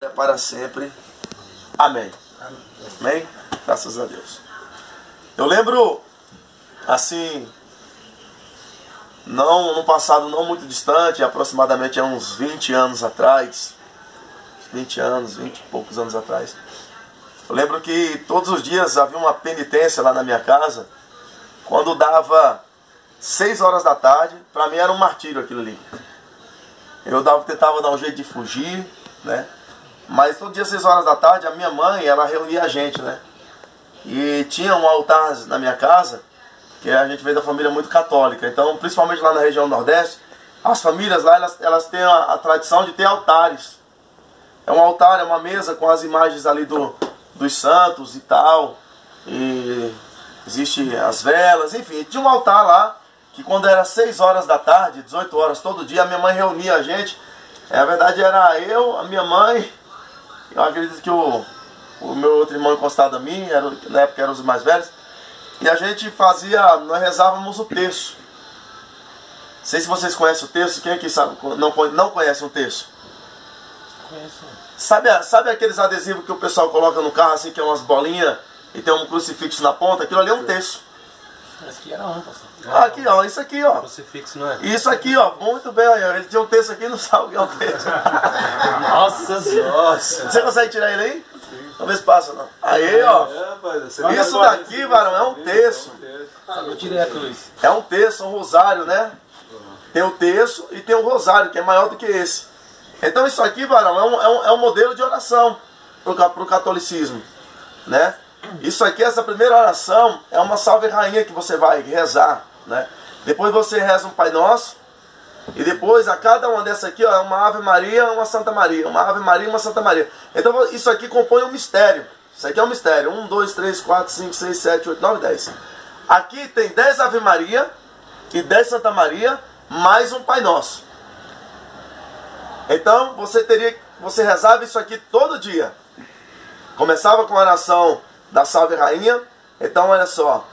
É para sempre. Amém. Amém? Graças a Deus. Eu lembro, assim, no passado não muito distante, aproximadamente há uns 20 anos atrás, 20 e poucos anos atrás, eu lembro que todos os dias havia uma penitência lá na minha casa. Quando dava 6 horas da tarde, para mim era um martírio aquilo ali. Eu tentava dar um jeito de fugir, né? Mas todo dia 6 horas da tarde, a minha mãe, ela reunia a gente, né? E tinha um altar na minha casa, que a gente veio da família muito católica. Então, principalmente lá na região Nordeste, as famílias lá, elas têm a tradição de ter altares. É um altar, é uma mesa com as imagens ali dos santos e tal. E existe as velas, enfim. Tinha um altar lá, que quando era 6 horas da tarde, 18 horas todo dia, a minha mãe reunia a gente. Na verdade era eu, a minha mãe, eu acredito que o meu outro irmão encostado a mim, na época eram os mais velhos, e a gente nós rezávamos o terço. Não sei se vocês conhecem o terço, quem aqui sabe, não conhece o terço? Conheço. Sabe aqueles adesivos que o pessoal coloca no carro, assim, que é umas bolinhas e tem um crucifixo na ponta? Aquilo ali é um terço. Esse aqui era um, pastor. Aqui, ó, isso aqui, ó. Crucifixo, não é? Isso aqui, ó, muito bem, ó. Ele tinha um terço aqui, não sabe o que é um terço. Nossa! Você consegue tirar ele aí? Talvez passa, não. Aí, ó. Isso daqui, varão, é um terço. Eu tirei a cruz. É um terço, um rosário, né? Tem o terço e tem o rosário, que é maior do que esse. Então isso aqui, varão, é um modelo de oração para o catolicismo, né? Isso aqui, essa primeira oração, é uma salve rainha que você vai rezar, né? Depois você reza um Pai Nosso, e depois a cada uma dessas aqui, ó, é uma Ave Maria, uma Santa Maria, uma Ave Maria, uma Santa Maria. Então isso aqui compõe um mistério. Isso aqui é um mistério. 1, 2, 3, 4, 5, 6, 7, 8, 9, 10. Aqui tem 10 Ave Maria e 10 Santa Maria, mais um Pai Nosso. Então você rezava isso aqui todo dia. Começava com a oração da Salve Rainha. Então olha só,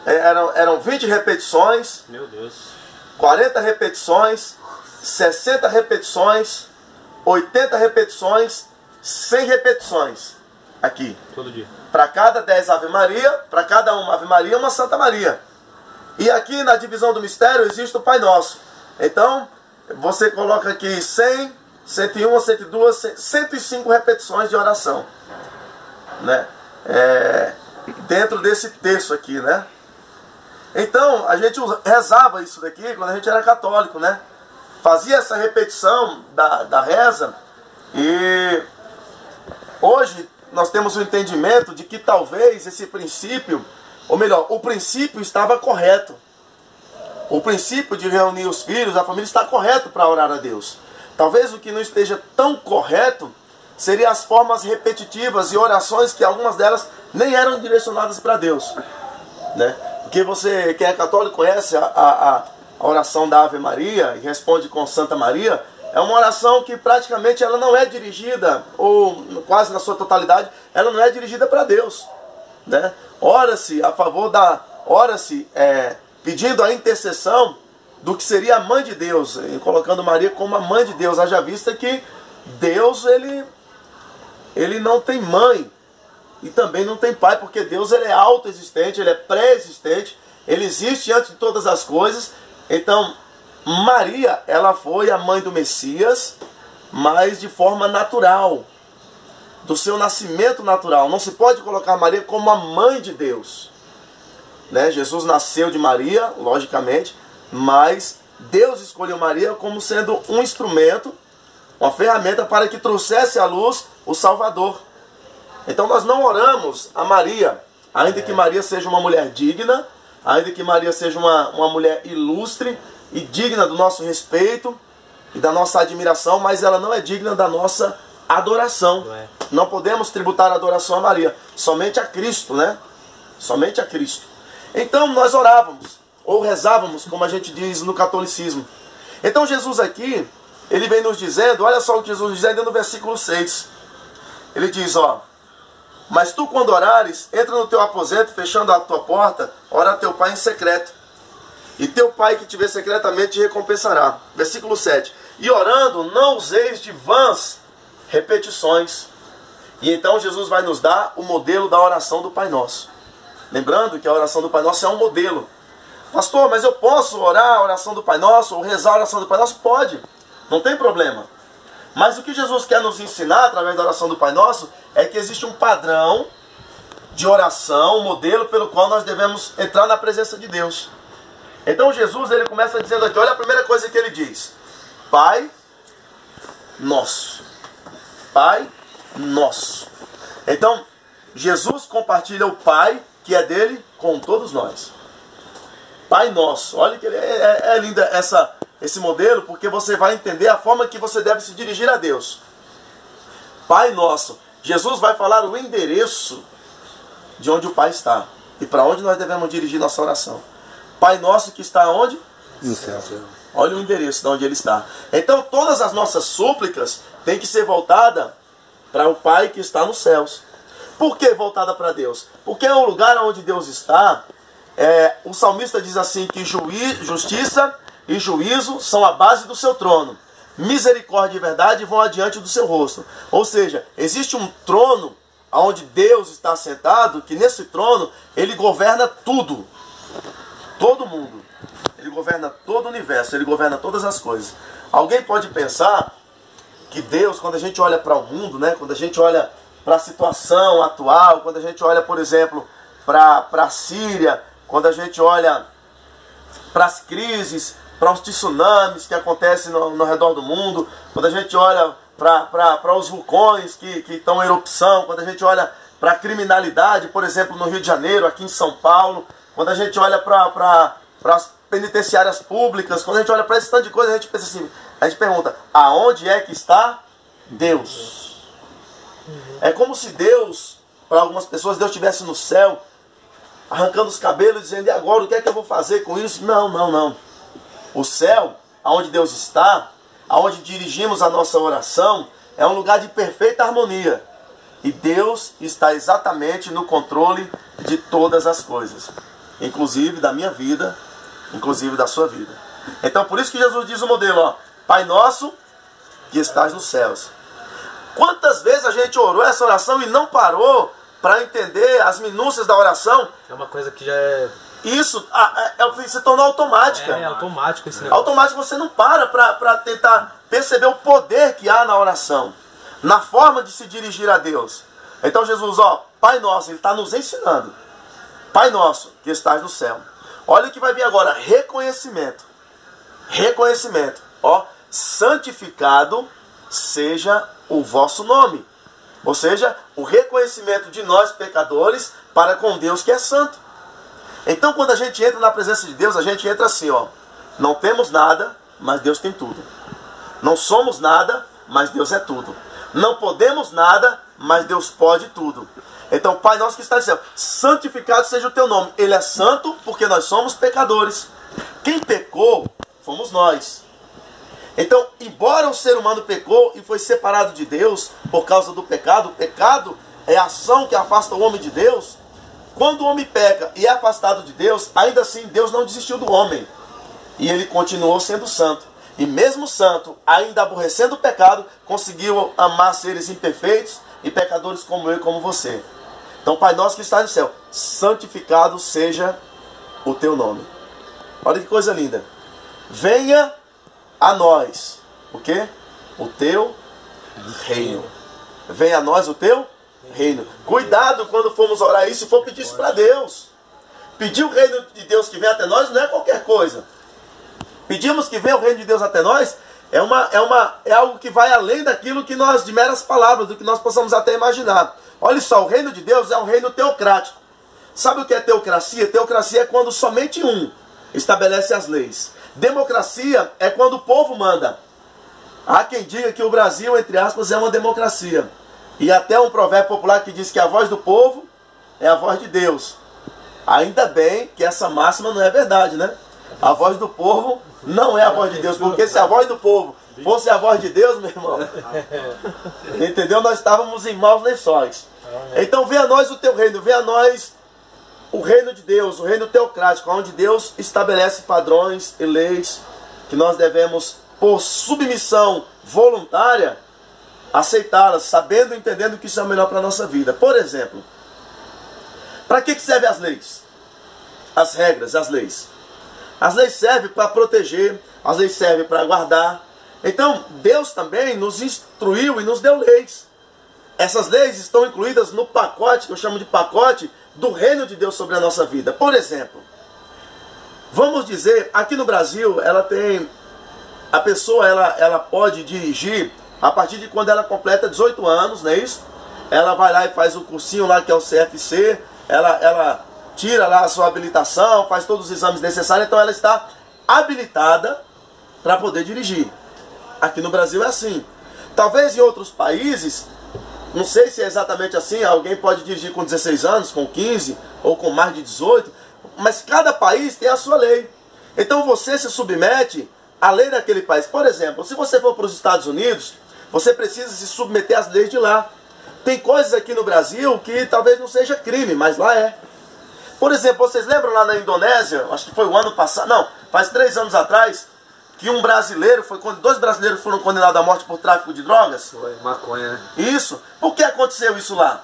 eram 20 repetições. Meu Deus. 40 repetições, 60 repetições, 80 repetições, 100 repetições aqui. Todo dia. Para cada 10 Ave Maria, para cada uma Ave Maria, uma Santa Maria. E aqui na divisão do mistério existe o Pai Nosso. Então você coloca aqui 100, 101, 102, 105 repetições de oração, né? Dentro desse terço aqui, né? Então a gente rezava isso daqui quando a gente era católico, né? Fazia essa repetição da reza. E hoje nós temos o entendimento de que talvez esse princípio, ou melhor, o princípio estava correto. O princípio de reunir os filhos, a família, está correto para orar a Deus. Talvez o que não esteja tão correto seriam as formas repetitivas e orações que algumas delas nem eram direcionadas para Deus, né? Porque você, quem é católico, conhece a oração da Ave Maria e responde com Santa Maria. É uma oração que praticamente ela não é dirigida, ou quase na sua totalidade, ela não é dirigida para Deus, né? Ora-se a favor ora-se pedindo a intercessão do que seria a mãe de Deus, colocando Maria como a mãe de Deus. Haja vista que Deus, ele não tem mãe e também não tem pai, porque Deus ele é autoexistente, ele é pré-existente, ele existe antes de todas as coisas. Então Maria, ela foi a mãe do Messias, mas de forma natural, do seu nascimento natural. Não se pode colocar Maria como a mãe de Deus, né? Jesus nasceu de Maria, logicamente, mas Deus escolheu Maria como sendo um instrumento, uma ferramenta para que trouxesse à luz o Salvador. Então nós não oramos a Maria, ainda que Maria seja uma mulher digna, ainda que Maria seja uma mulher ilustre e digna do nosso respeito e da nossa admiração, mas ela não é digna da nossa adoração. Não podemos tributar a adoração a Maria, somente a Cristo, né? Somente a Cristo. Então nós orávamos, ou rezávamos, como a gente diz no catolicismo. Então Jesus aqui, ele vem nos dizendo, olha só o que Jesus diz ainda no versículo 6. Ele diz, ó: mas tu quando orares, entra no teu aposento, fechando a tua porta, ora a teu pai em secreto. E teu pai que te vê secretamente te recompensará. Versículo 7. E orando, não useis de vãs repetições. E então Jesus vai nos dar o modelo da oração do Pai Nosso. Lembrando que a oração do Pai Nosso é um modelo. Pastor, mas eu posso orar a oração do Pai Nosso ou rezar a oração do Pai Nosso? Pode, não tem problema. Mas o que Jesus quer nos ensinar através da oração do Pai Nosso é que existe um padrão de oração, um modelo pelo qual nós devemos entrar na presença de Deus. Então Jesus, ele começa dizendo aqui, olha a primeira coisa que ele diz: Pai Nosso. Pai Nosso. Então, Jesus compartilha o Pai, que é dele, com todos nós. Pai Nosso. Olha que é linda esse modelo, porque você vai entender a forma que você deve se dirigir a Deus. Pai Nosso. Jesus vai falar o endereço de onde o Pai está e para onde nós devemos dirigir nossa oração. Pai Nosso que está onde? No céu. Olha o endereço de onde ele está. Então todas as nossas súplicas têm que ser voltadas para o Pai que está nos céus. Por que voltada para Deus? Porque é o lugar onde Deus está. O salmista diz assim que justiça e juízo são a base do seu trono. Misericórdia e verdade vão adiante do seu rosto. Ou seja, existe um trono onde Deus está sentado, que nesse trono ele governa tudo. Todo mundo. Ele governa todo o universo, ele governa todas as coisas. Alguém pode pensar que Deus, quando a gente olha para o mundo, né, quando a gente olha para a situação atual, quando a gente olha, por exemplo, para a Síria, quando a gente olha para as crises, para os tsunamis que acontecem no redor do mundo, quando a gente olha para os vulcões que estão em erupção, quando a gente olha para a criminalidade, por exemplo, no Rio de Janeiro, aqui em São Paulo, quando a gente olha para as penitenciárias públicas, quando a gente olha para esse tanto de coisa, a gente pensa assim, a gente pergunta, aonde é que está Deus? É como se Deus, para algumas pessoas, Deus estivesse no céu, arrancando os cabelos, dizendo, e agora, o que é que eu vou fazer com isso? Não, não, não. O céu, aonde Deus está, aonde dirigimos a nossa oração, é um lugar de perfeita harmonia. E Deus está exatamente no controle de todas as coisas, inclusive da minha vida, inclusive da sua vida. Então, por isso que Jesus diz o modelo, ó, Pai Nosso que estás nos céus. Quantas vezes a gente orou essa oração e não parou para entender as minúcias da oração? É uma coisa que já é... Isso se tornou automática. É automático esse negócio. Automático, você não para tentar perceber o poder que há na oração, na forma de se dirigir a Deus. Então Jesus, ó, Pai Nosso, ele está nos ensinando. Pai Nosso que estás no céu. Olha o que vai vir agora, reconhecimento. Reconhecimento. Ó, santificado seja o vosso nome. Ou seja, o reconhecimento de nós pecadores para com Deus que é santo. Então quando a gente entra na presença de Deus, a gente entra assim, ó. Não temos nada, mas Deus tem tudo. Não somos nada, mas Deus é tudo. Não podemos nada, mas Deus pode tudo. Então, Pai Nosso que está no céu, santificado seja o teu nome. Ele é santo porque nós somos pecadores. Quem pecou, fomos nós. Então, embora o ser humano pecou e foi separado de Deus por causa do pecado, o pecado é a ação que afasta o homem de Deus. Quando o homem peca e é afastado de Deus, ainda assim Deus não desistiu do homem. E ele continuou sendo santo. E mesmo santo, ainda aborrecendo o pecado, conseguiu amar seres imperfeitos e pecadores como eu e como você. Então, Pai Nosso que está no céu, santificado seja o teu nome. Olha que coisa linda. Venha a nós, o quê? O teu reino. Venha a nós o teu reino. Cuidado quando formos orar isso, se for pedir isso para Deus. Pedir o reino de Deus que vem até nós não é qualquer coisa. Pedimos que venha o reino de Deus até nós, é algo que vai além daquilo que nós, de meras palavras, do que nós possamos até imaginar. Olha só, o reino de Deus é um reino teocrático. Sabe o que é teocracia? Teocracia é quando somente um estabelece as leis. Democracia é quando o povo manda. Há quem diga que o Brasil, entre aspas, é uma democracia. E até um provérbio popular que diz que a voz do povo é a voz de Deus. Ainda bem que essa máxima não é verdade, né? A voz do povo não é a voz de Deus, porque se a voz do povo fosse a voz de Deus, meu irmão, entendeu? Nós estávamos em maus lençóis. Então venha a nós o teu reino, venha a nós o reino de Deus, o reino teocrático, onde Deus estabelece padrões e leis que nós devemos, por submissão voluntária, aceitá-las, sabendo e entendendo que isso é o melhor para a nossa vida. Por exemplo, para que servem as leis? As regras, as leis. As leis servem para proteger, as leis servem para guardar. Então, Deus também nos instruiu e nos deu leis. Essas leis estão incluídas no pacote, que eu chamo de pacote, do reino de Deus sobre a nossa vida. Por exemplo, vamos dizer, aqui no Brasil, a pessoa ela pode dirigir a partir de quando ela completa 18 anos, não é isso? Ela vai lá e faz o cursinho lá que é o CFC, ela tira lá a sua habilitação, faz todos os exames necessários, então ela está habilitada para poder dirigir. Aqui no Brasil é assim. Talvez em outros países, não sei se é exatamente assim, alguém pode dirigir com 16 anos, com 15 ou com mais de 18, mas cada país tem a sua lei. Então você se submete à lei daquele país. Por exemplo, se você for para os Estados Unidos, você precisa se submeter às leis de lá. Tem coisas aqui no Brasil que talvez não seja crime, mas lá é. Por exemplo, vocês lembram lá na Indonésia, acho que foi o ano passado, não, faz 3 anos atrás, que um brasileiro, dois brasileiros foram condenados à morte por tráfico de drogas? Foi maconha, né? Isso. Por que aconteceu isso lá?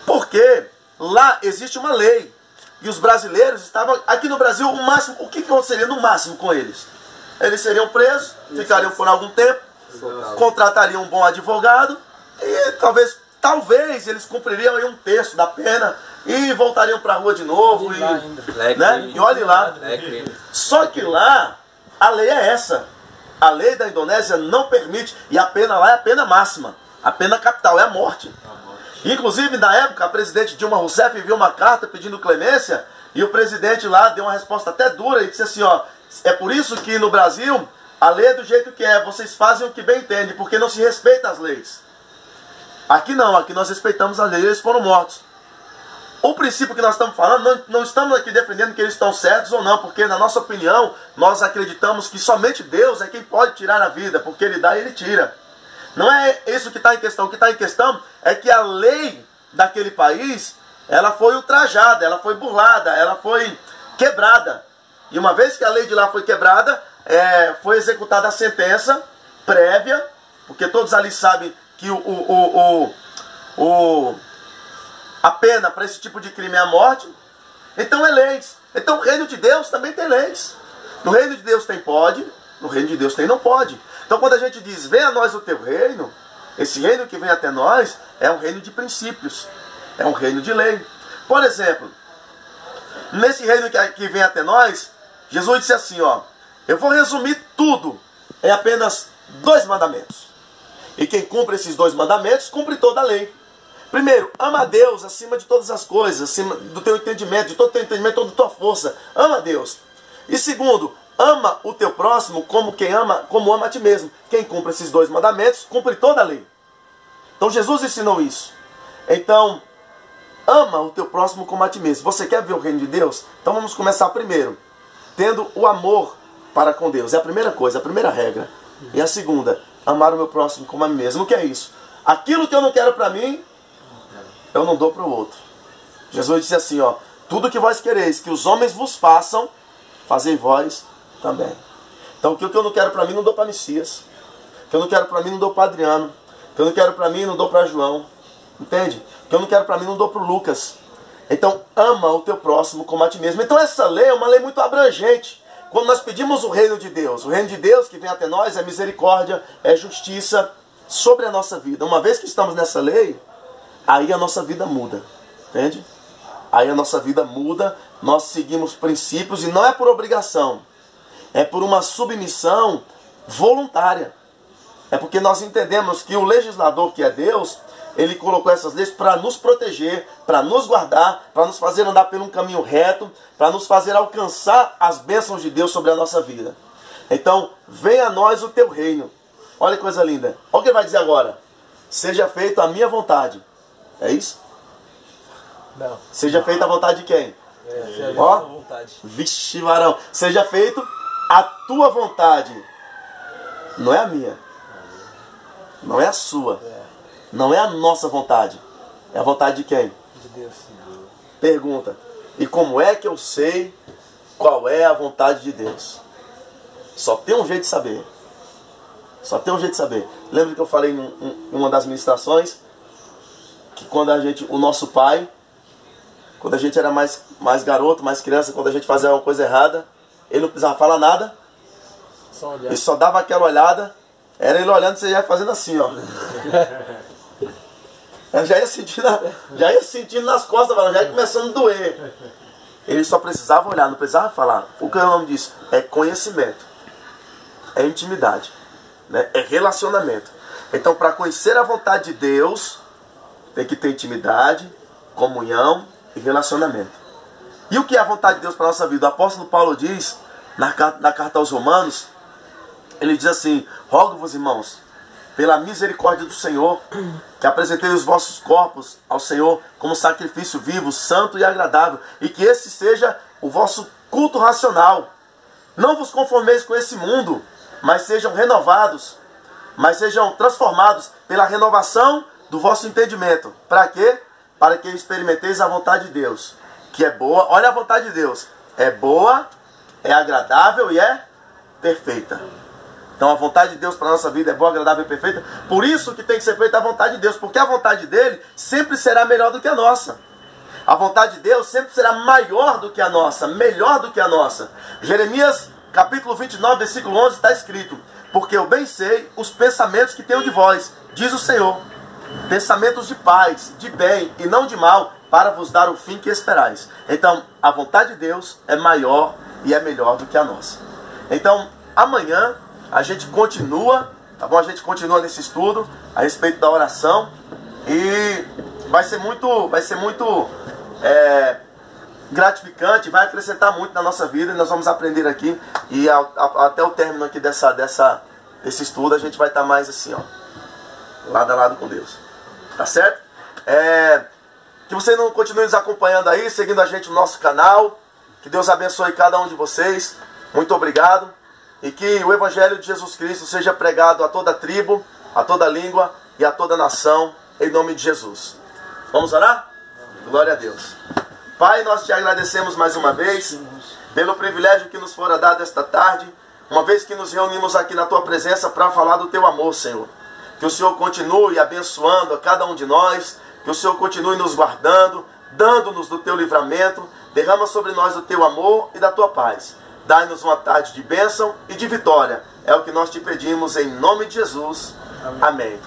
Porque lá existe uma lei. E os brasileiros estavam, aqui no Brasil, o máximo, o que aconteceria no máximo com eles? Eles seriam presos, ficariam por algum tempo, contratariam um bom advogado e talvez eles cumpririam aí 1/3 da pena e voltariam para a rua de novo. E olhe lá. Só que lá, a lei é essa. A lei da Indonésia não permite, e a pena lá é a pena máxima. A pena capital é a morte. Inclusive, na época, a presidente Dilma Rousseff enviou uma carta pedindo clemência, e o presidente lá deu uma resposta até dura e disse assim, ó, é por isso que no Brasil a lei é do jeito que é, vocês fazem o que bem entendem, porque não se respeita as leis. Aqui não, aqui nós respeitamos as leis, eles foram mortos. O princípio que nós estamos falando, não estamos aqui defendendo que eles estão certos ou não, porque na nossa opinião, nós acreditamos que somente Deus é quem pode tirar a vida, porque Ele dá e Ele tira. Não é isso que está em questão. O que está em questão é que a lei daquele país, ela foi ultrajada, ela foi burlada, ela foi quebrada. E uma vez que a lei de lá foi quebrada, foi executada a sentença prévia, porque todos ali sabem que a pena para esse tipo de crime é a morte. Então é leis. Então o reino de Deus também tem leis. No reino de Deus tem pode, no reino de Deus tem não pode. Então quando a gente diz, venha a nós o teu reino, esse reino que vem até nós é um reino de princípios, é um reino de lei. Por exemplo, nesse reino que vem até nós, Jesus disse assim, ó, eu vou resumir tudo em apenas 2 mandamentos. E quem cumpre esses 2 mandamentos, cumpre toda a lei. Primeiro, ama a Deus acima de todas as coisas, acima do teu entendimento, de todo o teu entendimento, toda a tua força. Ama a Deus. E segundo, ama o teu próximo como ama a ti mesmo. Quem cumpre esses 2 mandamentos, cumpre toda a lei. Então Jesus ensinou isso. Então, ama o teu próximo como a ti mesmo. Você quer ver o reino de Deus? Então vamos começar primeiro, tendo o amor para com Deus. É a primeira coisa, a primeira regra. E a segunda, amar o meu próximo como a mim mesmo. O que é isso? Aquilo que eu não quero para mim, eu não dou para o outro. Jesus disse assim, ó, tudo que vós quereis que os homens vos façam, fazei vós também. Então, o que eu não quero para mim, não dou para Messias. O que eu não quero para mim, não dou para Adriano. O que eu não quero para mim, não dou para João. Entende? O que eu não quero para mim, não dou para o Lucas. Então, ama o teu próximo como a ti mesmo. Então, essa lei é uma lei muito abrangente. Quando nós pedimos o reino de Deus que vem até nós é misericórdia, é justiça sobre a nossa vida. Uma vez que estamos nessa lei, aí a nossa vida muda. Entende? Aí a nossa vida muda, nós seguimos princípios e não é por obrigação. É por uma submissão voluntária. É porque nós entendemos que o legislador que é Deus, Ele colocou essas leis para nos proteger, para nos guardar, para nos fazer andar por um caminho reto, para nos fazer alcançar as bênçãos de Deus sobre a nossa vida. Então, venha a nós o teu reino. Olha que coisa linda. Olha o que ele vai dizer agora. Seja feita a minha vontade. É isso? Não. Seja feita a vontade de quem? Seja Ó, a vontade. vixe varão. Seja feito a tua vontade. Não é a minha. Não é a sua. Não é a nossa vontade. É a vontade de quem? De Deus. Pergunta. E como é que eu sei qual é a vontade de Deus? Só tem um jeito de saber. Só tem um jeito de saber. Lembra que eu falei em uma das ministrações? Que quando o nosso pai, quando a gente era mais garoto, mais criança, quando a gente fazia uma coisa errada, ele não precisava falar nada. Só olhar. Ele só dava aquela olhada. Era ele olhando e você já ia fazendo assim, ó. Eu já ia sentindo nas costas, já ia começando a doer. Ele só precisava olhar, não precisava falar. O que é o nome disso? É conhecimento. É intimidade. Né? É relacionamento. Então, para conhecer a vontade de Deus, tem que ter intimidade, comunhão e relacionamento. E o que é a vontade de Deus para a nossa vida? O apóstolo Paulo diz, na carta aos Romanos, ele diz assim: rogo-vos, irmãos, pela misericórdia do Senhor, que apresenteis os vossos corpos ao Senhor como sacrifício vivo, santo e agradável, e que esse seja o vosso culto racional. Não vos conformeis com esse mundo, mas sejam transformados pela renovação do vosso entendimento. Para quê? Para que experimenteis a vontade de Deus, que é boa. Olha a vontade de Deus. É boa, é agradável e é perfeita. Então a vontade de Deus para a nossa vida é boa, agradável e perfeita. Por isso que tem que ser feita a vontade de Deus, porque a vontade dele sempre será melhor do que a nossa. A vontade de Deus sempre será maior do que a nossa, melhor do que a nossa. Jeremias capítulo 29, versículo 11 está escrito: porque eu bem sei os pensamentos que tenho de vós, diz o Senhor, pensamentos de paz, de bem e não de mal, para vos dar o fim que esperais. Então a vontade de Deus é maior e é melhor do que a nossa. Então amanhã a gente continua, tá bom? A gente continua nesse estudo a respeito da oração e vai ser muito gratificante, vai acrescentar muito na nossa vida e nós vamos aprender aqui e até o término aqui desse estudo a gente vai estar mais assim, ó, lado a lado com Deus, tá certo? Que você não continue nos acompanhando aí, seguindo a gente no nosso canal, que Deus abençoe cada um de vocês, muito obrigado. E que o Evangelho de Jesus Cristo seja pregado a toda tribo, a toda língua e a toda nação, em nome de Jesus. Vamos orar? Glória a Deus. Pai, nós te agradecemos mais uma vez pelo privilégio que nos fora dado esta tarde, uma vez que nos reunimos aqui na tua presença para falar do teu amor, Senhor. Que o Senhor continue abençoando a cada um de nós, que o Senhor continue nos guardando, dando-nos do teu livramento, derrama sobre nós o teu amor e da tua paz. Dai-nos uma tarde de bênção e de vitória. É o que nós te pedimos em nome de Jesus. Amém.